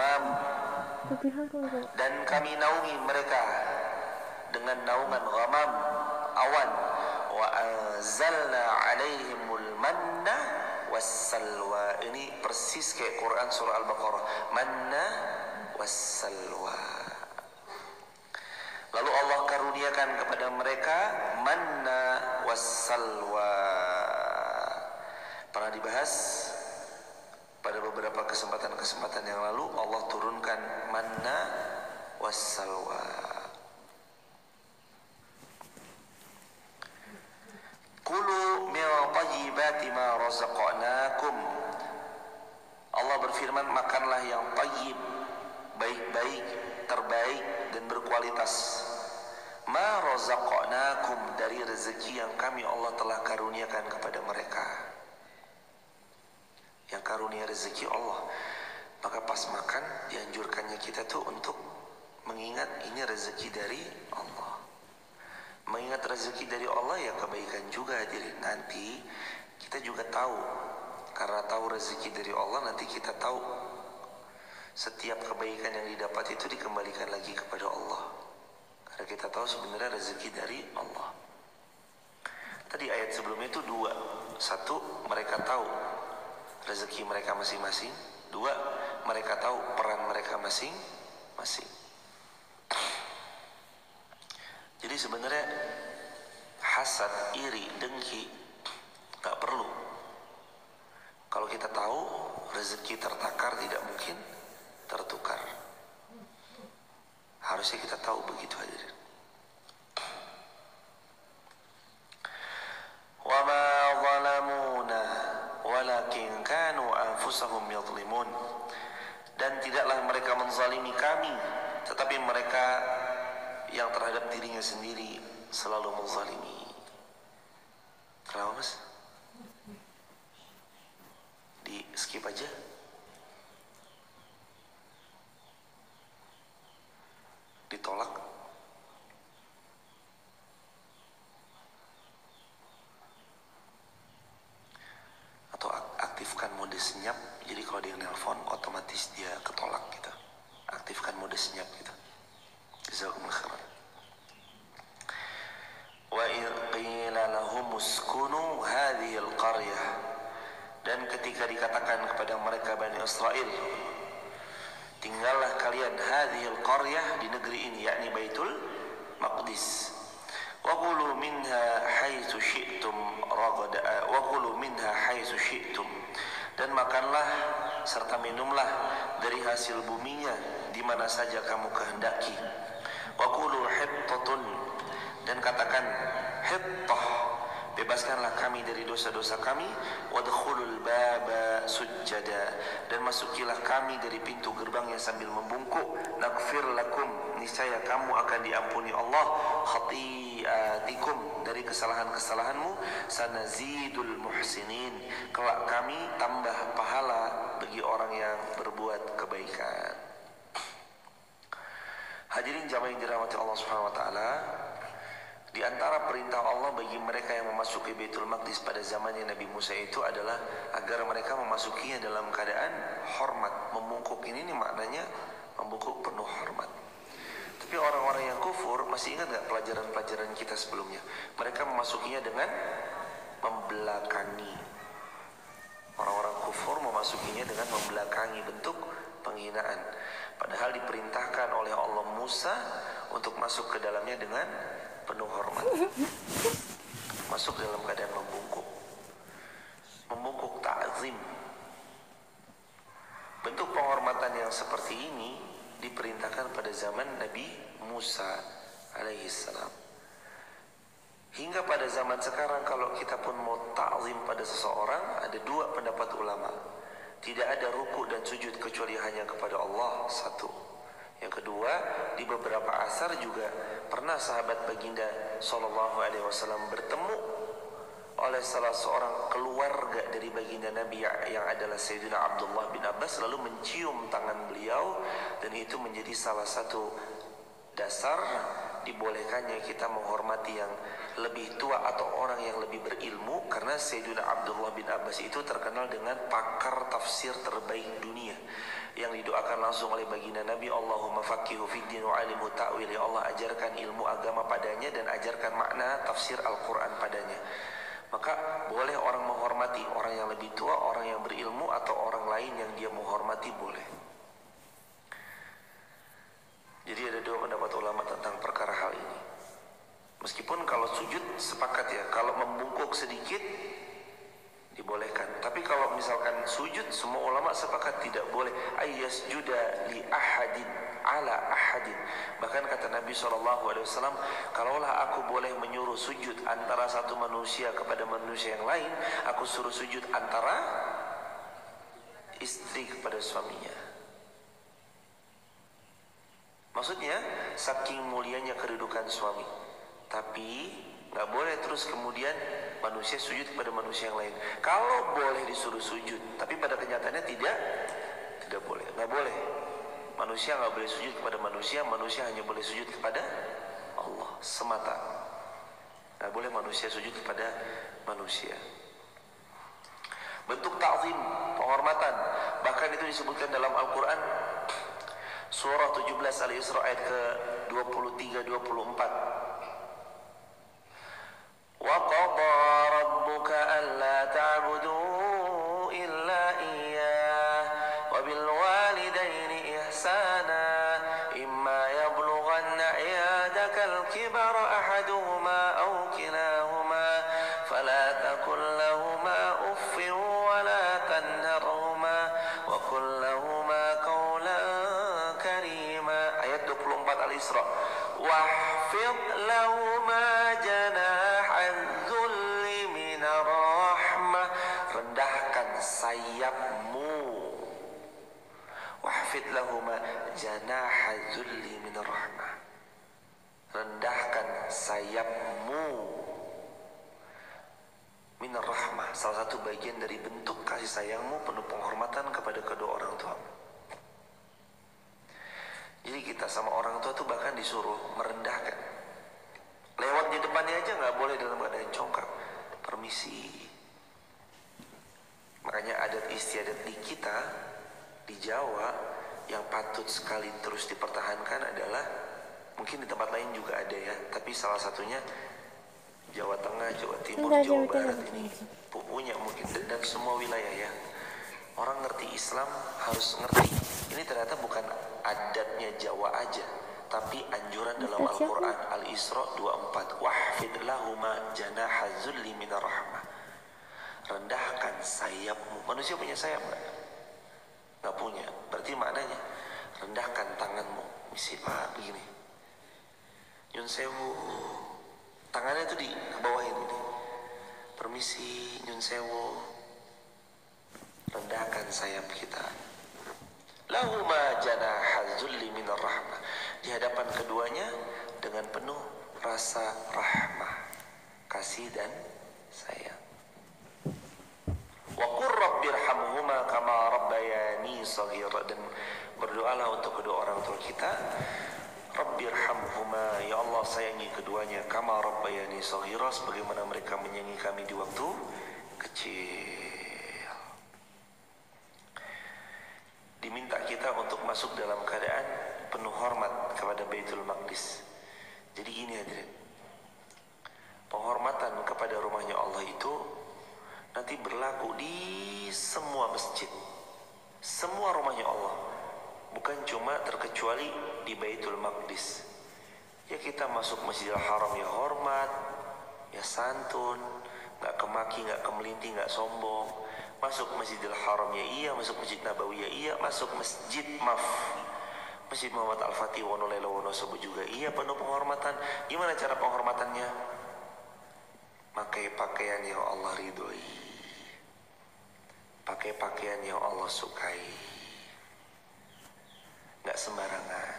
ghamam, dan kami naungi mereka dengan naungan ghamam, awan. Wa anzalna alaihimul manna wassalwa. Ini persis kayak Quran surah Al-Baqarah, manna wassalwa. Lalu Allah karuniakan kepada mereka manna wassalwa. Pernah dibahas pada beberapa kesempatan yang lalu, Allah turunkan manna wassalwa. Kulu min tayyibati ma razaqnakum. Allah berfirman, makanlah yang tayyib, baik-baik, terbaik dan berkualitas. Ma razaqnakum, dari rezeki yang kami Allah telah karuniakan kepada mereka. Yang karunia rezeki Allah, maka pas makan dianjurkannya kita tuh untuk mengingat ini rezeki dari Allah. Mengingat rezeki dari Allah ya kebaikan juga. Jadi nanti kita juga tahu, karena tahu rezeki dari Allah, nanti kita tahu setiap kebaikan yang didapat itu dikembalikan lagi kepada Allah, karena kita tahu sebenarnya rezeki dari Allah. Tadi ayat sebelumnya itu dua. Satu, mereka tahu rezeki mereka masing-masing. Dua, mereka tahu peran mereka masing-masing. Jadi sebenarnya hasad, iri, dengki gak perlu. Kalau kita tahu rezeki tertakar tidak mungkin tertukar. Harusnya kita tahu begitu hadirin. Wa ma zalamuna walakin kanu anfusahum yadhlimun. Dan tidaklah mereka menzalimi kami, tetapi mereka yang terhadap dirinya sendiri selalu menzalimi. Kenapa mas? Di skip aja. Ditolak. Atau aktifkan mode senyap, jadi kalau ada yang nelpon otomatis dia ketolak gitu. Aktifkan mode senyap gitu. Jazakumullah khairan. Wa idh qila lahum uskunu hadhihi al-qaryah. Dan ketika dikatakan kepada mereka Bani Israel, tinggallah kalian hadhihi al-qaryah, di negeri ini, yakni Baitul Maqdis. Wa qulu minha haitsu syi'tum ragada, wa qulu minha haitsu syi'tum. Dan makanlah serta minumlah dari hasil buminya di mana saja kamu kehendaki. Wa qulu hittatun, dan katakan hittah, bebaskanlah kami dari dosa-dosa kami. Wadkhulul baba sujjada, dan masukilah kami dari pintu gerbangnya sambil membungkuk. Naghfir lakum, niscaya kamu akan diampuni Allah khati'atikum, dari kesalahan-kesalahanmu. Sanazidul muhsinin, kelak kami tambah pahala bagi orang yang berbuat kebaikan. Hadirin jamaah yang dirahmati Allah Subhanahu wa taala, di antara perintah Allah bagi mereka yang memasuki Baitul Maqdis pada zamannya Nabi Musa itu adalah agar mereka memasukinya dalam keadaan hormat. Membungkuk ini maknanya membungkuk penuh hormat. Tapi orang-orang yang kufur, masih ingat gak pelajaran-pelajaran kita sebelumnya? Mereka memasukinya dengan membelakangi. Orang-orang kufur memasukinya dengan membelakangi, bentuk penghinaan. Padahal diperintahkan oleh Allah Musa untuk masuk ke dalamnya dengan penuh hormat. Masuk dalam keadaan membungkuk. Membungkuk ta'zim. Bentuk penghormatan yang seperti ini diperintahkan pada zaman Nabi Musa alaihissalam. Hingga pada zaman sekarang kalau kita pun mau ta'zim pada seseorang, ada dua pendapat ulama. Tidak ada ruku dan sujud kecuali hanya kepada Allah, satu. Yang kedua, di beberapa asar juga pernah sahabat baginda SAW bertemu oleh salah seorang keluarga dari baginda Nabi yang adalah Sayyidina Abdullah bin Abbas, lalu mencium tangan beliau, dan itu menjadi salah satu dasar dibolehkannya kita menghormati yang lebih tua atau orang yang lebih berilmu, karena Sayyidina Abdullah bin Abbas itu terkenal dengan pakar tafsir terbaik dunia. yang didoakan langsung oleh baginda Nabi, Allahumma faqihu fid din wa alimhu ta'wil, ya Allah ajarkan ilmu agama padanya dan ajarkan makna tafsir Al-Quran padanya. Maka boleh orang menghormati orang yang lebih tua, orang yang berilmu, atau orang lain yang dia menghormati, boleh. Jadi ada dua pendapat ulama tentang perkara hal ini. Meskipun kalau sujud sepakat ya, kalau membungkuk sedikit dibolehkan. Tapi kalau misalkan sujud, semua ulama sepakat tidak boleh. Ayyasjuda li ahadin ala ahadin. Bahkan kata Nabi SAW, kalaulah aku boleh menyuruh sujud antara satu manusia kepada manusia yang lain, aku suruh sujud antara istri kepada suaminya. Maksudnya saking mulianya kedudukan suami. Tapi nggak boleh terus kemudian manusia sujud kepada manusia yang lain. Kalau boleh disuruh sujud, tapi pada kenyataannya tidak boleh, nggak boleh. Manusia nggak boleh sujud kepada manusia, manusia hanya boleh sujud kepada Allah semata. Nggak boleh manusia sujud kepada manusia. Bentuk ta'zim, penghormatan, bahkan itu disebutkan dalam Al-Quran surah 17 Al-Isra ayat ke 23-24. وَقَضَى رَبُّكَ أَلَّا تَعْبُدُوا إِلَّا إِيَّاهُ وَبِالْوَالِدَيْنِ إِحْسَانًا إِمَّا يَبْلُغَنَّ عِندَكَ الْكِبَرَ أَحَدُهُمَا أَوْ كِلَاهُمَا فَلَا تَقُل لَّهُمَا أُفٍّ وَلَا تَنْهَرْهُمَا وَقُل لَّهُمَا قَوْلًا كَرِيمًا. Ayat 24 Al-Isra. وَاخْفِضْ لَهُمَا جَنَاحَ الذُّلِّ مِنَ الرَّحْمَةِ. Rendahkan sayapmu. Wahfid lahuma janaha dzulli min rahmah. Rendahkan sayapmu min rahmah. Salah satu bagian dari bentuk kasih sayangmu, penuh penghormatan kepada kedua orang tuamu. Jadi kita sama orang tua tuh bahkan disuruh merendahkan. Lewat di depannya aja nggak boleh dalam keadaan congkak. Permisi. Makanya adat istiadat di kita di Jawa yang patut sekali terus dipertahankan adalah, mungkin di tempat lain juga ada ya, tapi salah satunya Jawa Tengah, Jawa Timur, Jawa Barat ini punya mungkin, dan semua wilayah ya. Orang ngerti Islam harus ngerti ini ternyata bukan adatnya Jawa aja, tapi anjuran dalam Al-Quran. Al-Isra 24. Wahfid lahuma janaha dzulli min rahmah. Rendahkan sayapmu. Manusia punya sayap nggak? Nggak punya. Berarti maknanya rendahkan tanganmu. Misi Pak begini. Nyun sewu. Tangannya itu di kebawahin ini. Permisi nyun sewu. Rendahkan sayap kita. Lahuma janaha dzulli min rahmah. Di hadapan keduanya dengan penuh rasa rahmah, kasih dan sayang. Wa qur rabbirhamhuma kama rabbayani shaghira. Dan berdoalah untuk kedua orang tua kita. Rabbirhamhuma, ya Allah sayangi keduanya, kama rabbayani shaghira, sebagaimana mereka menyayangi kami di waktu kecil. Diminta kita untuk masuk dalam keadaan penuh hormat kepada Baitul Maqdis. Jadi gini hadirin, penghormatan kepada rumahnya Allah itu nanti berlaku di semua masjid, semua rumahnya Allah, bukan cuma terkecuali di Baitul Maqdis. Ya kita masuk Masjidil Haram ya hormat, ya santun, nggak kemaki, nggak kemelinti, nggak sombong. Masuk Masjidil Haram ya iya, masuk Masjid Nabawi ya iya, masuk Masjid Muhammad Al-Fatih Wonolela Wonosobo juga iya, penuh penghormatan. Gimana cara penghormatannya? Pakai pakaian yang Allah ridhoi, pakai pakaian yang Allah sukai, nggak sembarangan.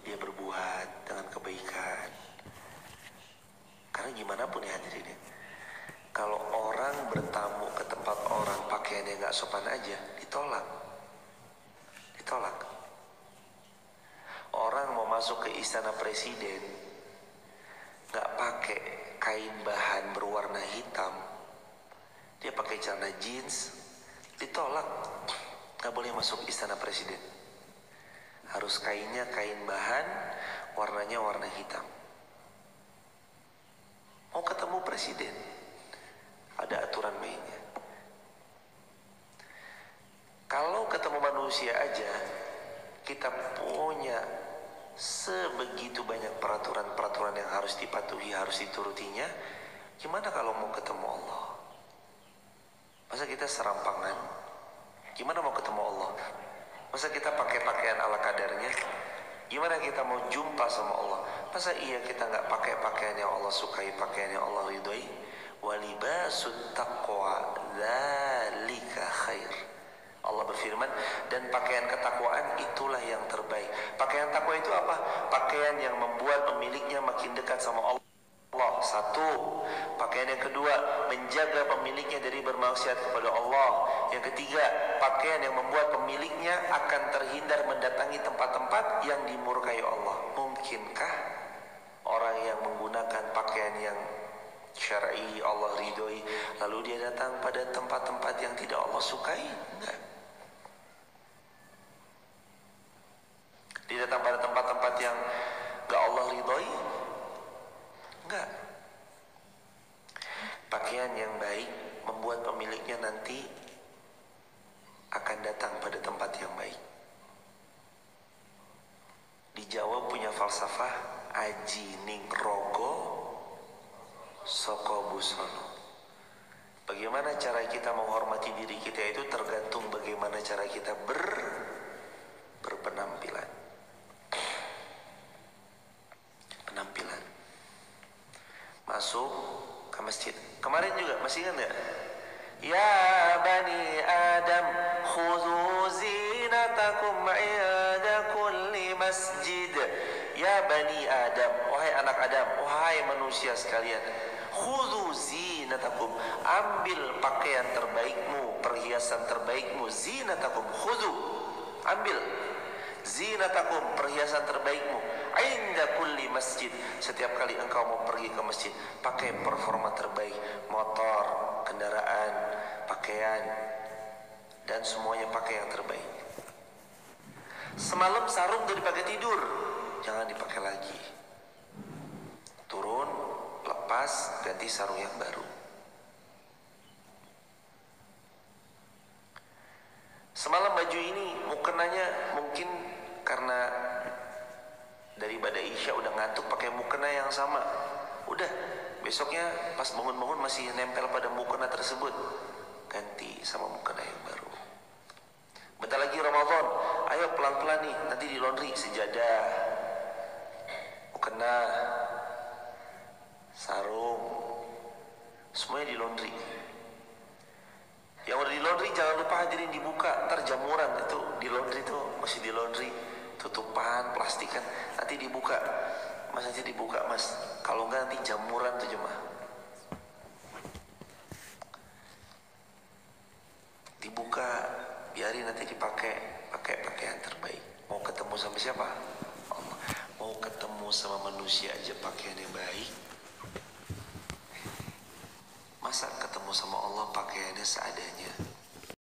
Dia berbuat dengan kebaikan. Karena gimana pun ya hadirin ya, kalau orang bertamu ke tempat orang pakaiannya nggak sopan aja, ditolak. Orang mau masuk ke istana presiden nggak pakai kain bahan berwarna hitam, dia pakai celana jeans, ditolak. Gak boleh masuk istana presiden. Harus kainnya kain bahan, warnanya warna hitam. Mau ketemu presiden, ada aturan mainnya. Kalau ketemu manusia aja, kita punya sebegitu banyak peraturan-peraturan yang harus dipatuhi, harus diturutinya. Gimana kalau mau ketemu Allah? Masa kita serampangan? Gimana mau ketemu Allah? Masa kita pakai pakaian ala kadarnya? Gimana kita mau jumpa sama Allah? Masa iya kita nggak pakai pakaian yang Allah sukai, pakaian yang Allah ridhoi? Walibasut taqwa dzalika khair. Allah berfirman, dan pakaian ketakwaan itulah yang terbaik. Pakaian takwa itu apa? Pakaian yang membuat pemiliknya makin dekat sama Allah. Satu. Pakaian yang kedua, menjaga pemiliknya dari bermaksiat kepada Allah. Yang ketiga, pakaian yang membuat pemiliknya akan terhindar mendatangi tempat-tempat yang dimurkai Allah. Mungkinkah orang yang menggunakan pakaian yang syar'i, Allah ridhoi, lalu dia datang pada tempat-tempat yang tidak Allah sukai? Enggak. Dia datang pada tempat-tempat yang gak Allah ridhoi? Enggak. Pakaian yang baik membuat pemiliknya nanti akan datang pada tempat yang baik. Di Jawa punya falsafah aji ning rogo soko busono. Bagaimana cara kita menghormati diri kita itu tergantung bagaimana cara kita berpenampilan. Penampilan. Masuk ke masjid. Kemarin juga masih ingat enggak? Ya bani Adam khudhu zinatakum ma'ida kulli masjid. Ya bani Adam, wahai anak Adam, wahai manusia sekalian, khudhu zinatakum, ambil pakaian terbaikmu, perhiasan terbaikmu, zinatakum, khudhu, ambil zinatakum, perhiasan terbaikmu, inda kulli masjid, setiap kali engkau mau pergi ke masjid, pakai performa terbaik, motor, kendaraan, pakaian, dan semuanya pakai yang terbaik. Semalam sarung udah dipakai tidur, jangan dipakai lagi. Turun, lepas, ganti sarung yang baru. Semalam baju ini mukenanya mungkin karena dari ibadah Isya udah ngantuk pakai mukena yang sama. Udah, besoknya pas bangun-bangun masih nempel pada mukena tersebut. Ganti sama mukena yang baru. Bentar lagi Ramadan, ayo pelan-pelan nih, nanti di laundry sejadah, mukena, sarung, semuanya di laundry. Yang udah di laundry jangan lupa hadirin dibuka, ntar jamuran itu di laundry tuh masih di laundry, tutupan plastikan, nanti dibuka, mas nanti dibuka mas, kalau enggak nanti jamuran tuh jemaah. Dibuka, biarin nanti dipakai, pakai pakaian terbaik. Mau ketemu sama siapa? Allah. Mau ketemu sama manusia aja pakaian yang baik. Masa ketemu sama Allah pakaiannya seadanya?